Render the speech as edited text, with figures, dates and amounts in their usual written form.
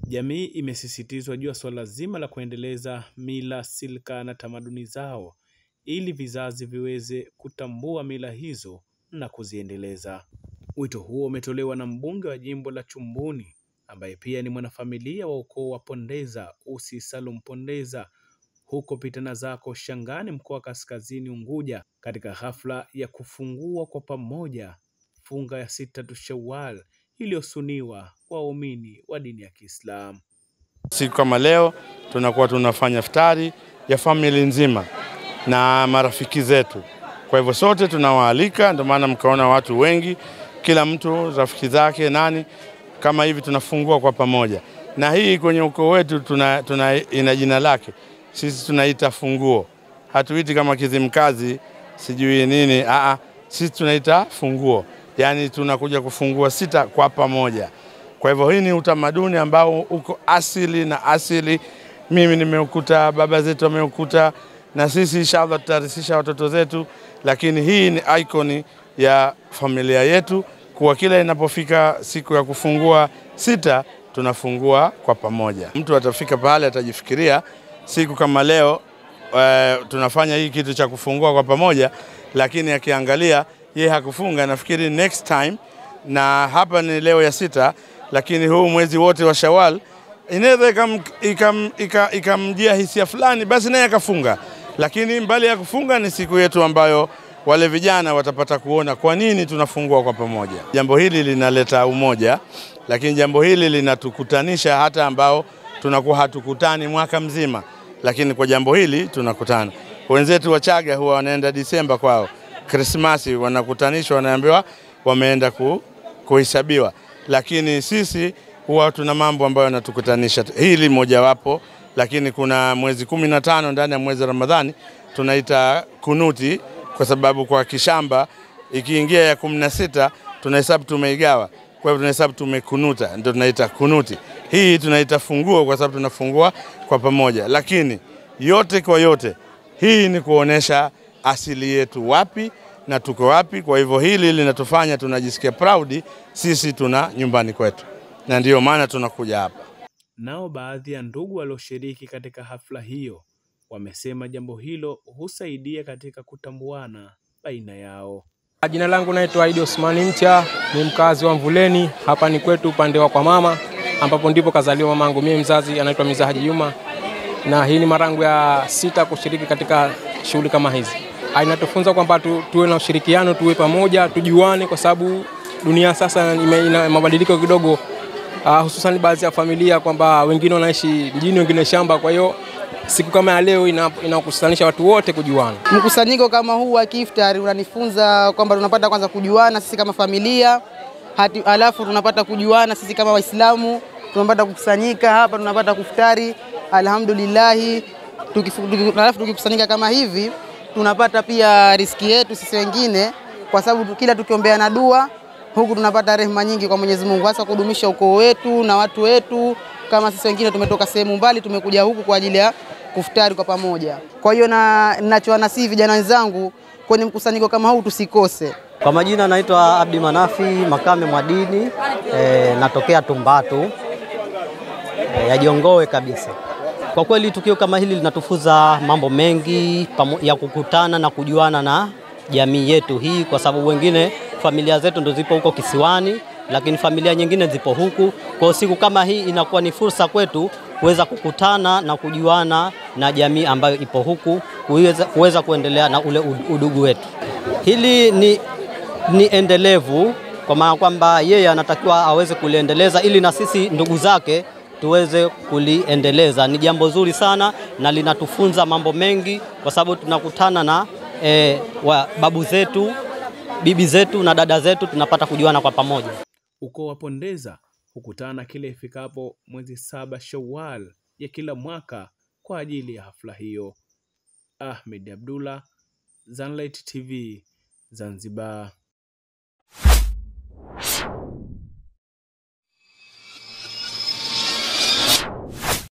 Jamii imesisitizwa juu ya swala zima la kuendeleza mila, silka na tamaduni zao ili vizazi viweze kutambua mila hizo na kuziendeleza. Wito huo umetolewa na mbunge wa jimbo la Chumbuni ambaye pia ni mwanafamilia wa ukoo wa Pondeza, Usi Salum Pondeza, huko Pitanazako Shangani, mkoa wa Kaskazini Unguja, katika hafla ya kufungua kwa pamoja funga ya 6 Shawwal iliyosuniwa kwa waumini wa dini ya Kiislamu. Siku kama leo tunakuwa tunafanya iftari ya family nzima na marafiki zetu. Kwa hivyo sote tunawaalika, ndio maana mkaona watu wengi, kila mtu rafiki zake nani, kama hivi tunafungua kwa pamoja. Na hii kwenye ukoo wetu ina jina lake. Sisi tunaita funguo. Hatuiti kama Kizimkazi sijui nini, sisi tunaita funguo. Yaani tunakuja kufungua 6 kwa pamoja. Kwa hivyo hii ni utamaduni ambao uko asili. Mimi nimeukuta, baba zetu wameukuta, na sisi inshallah tutarisisha watoto zetu, lakini hii ni icon ya familia yetu, kwa kila inapofika siku ya kufungua 6 tunafungua kwa pamoja. Mtu atafika pale atajifikiria siku kama leo tunafanya hii kitu cha kufungua kwa pamoja, lakini akiangalia yeye hakufunga, nafikiri next time, na hapa ni leo ya 6, lakini huu mwezi wote wa Shawwal inaweza ikamjia hisia fulani, basi naye akafunga. Lakini mbali ya kufunga ni siku yetu ambayo wale vijana watapata kuona kwa nini tunafungua kwa pamoja. Jambo hili linaleta umoja, lakini jambo hili linatukutanisha hata ambao tunakuwa hatukutani mwaka mzima, lakini kwa jambo hili tunakutana. Wenzetu wa Chaga huwa wanaenda Disemba kwao, Krismasi wanakutanishwa, wanaambiwa wameenda kuhesabiwa, lakini sisi huwa tuna mambo ambayo yanatukutanisha. Hili mojawapo, lakini kuna mwezi 15 ndani ya mwezi Ramadhani tunaita kunuti, kwa sababu kwa kishamba ikiingia ya 16 tunahesabu tumeigawa, kwa hivyo tunahesabu tumekunuta, ndio tunaita kunuti. Hii tunaita funguo kwa sababu tunafungua kwa pamoja, lakini yote kwa yote hii ni kuonesha asili yetu wapi na tuko wapi. Kwa hivyo hili linatufanya tunajisikia proud, sisi tuna nyumbani kwetu, na ndio maana tunakuja hapa. Nao baadhi ya ndugu walioshiriki katika hafla hiyo wamesema jambo hilo husaidia katika kutambuana baina yao. Jina langu naitwa Idi Osmani Mcha, ni mkazi wa Mvuleni. Hapa ni kwetu upande wa kwa mama, ambapo ndipo kazaliwa mamangu mimi mzazi, anaitwa Mizahaji Juma. Na hii ni marangu ya 6 kushiriki katika shughuli kama hizi. Inatufunza kwamba tuwe na ushirikiano, tuwe pamoja, tujuane, kwa sababu dunia sasa ina mabadiliko kidogo, hususan baadhi ya familia kwamba wengine wanaishi mjini, wengine shamba. Kwa hiyo siku kama ya leo inakusanyisha watu wote kujuana. Mkusanyiko kama huu wa iftari unanifunza kwamba tunapata kwanza kujuana sisi kama familia, alafu tunapata kujuana sisi kama Waislamu, tunapata kukusanyika hapa, tunapata kuftari. Alhamdulillah, tukikusanyika kama hivi tunapata pia riziki yetu sisi wengine, kwa sababu kila tukiombeana dua huku tunapata rehema nyingi kwa Mwenyezi Mungu, hasa kudumisha ukoo wetu na watu wetu. Kama sisi wengine tumetoka sehemu mbali, tumekuja huku kwa ajili ya kuftari kwa pamoja. Kwa hiyo ninachowanasihi vijana wenzangu kwenye mkusanyiko kama huu tusikose. Kwa majina naitwa Abdi Manafi Makame Mwadini, natokea Tumbatu, ya Jongowe kabisa. Kwa kweli tukio kama hili linatufunza mambo mengi ya kukutana na kujuana na jamii yetu hii, kwa sababu wengine familia zetu ndo zipo huko kisiwani, lakini familia nyingine zipo huku. Kwa siku kama hii inakuwa ni fursa kwetu kuweza kukutana na kujuana na jamii ambayo ipo huku, kuweza kuendelea na ule udugu wetu. Hili ni endelevu, kwa maana kwamba yeye anatakiwa aweze kuliendeleza ili na sisi ndugu zake tuweze kuliendeleza. Ni jambo zuri sana na linatufunza mambo mengi, kwa sababu tunakutana na babu zetu, bibi zetu na dada zetu, tunapata kujuana kwa pamoja. Ukoo wa Pondeza hukutana kile ifikapo mwezi 7 Shawwal ya kila mwaka kwa ajili ya hafla hiyo. Ahmed Abdullah, Zanlight TV, Zanzibar.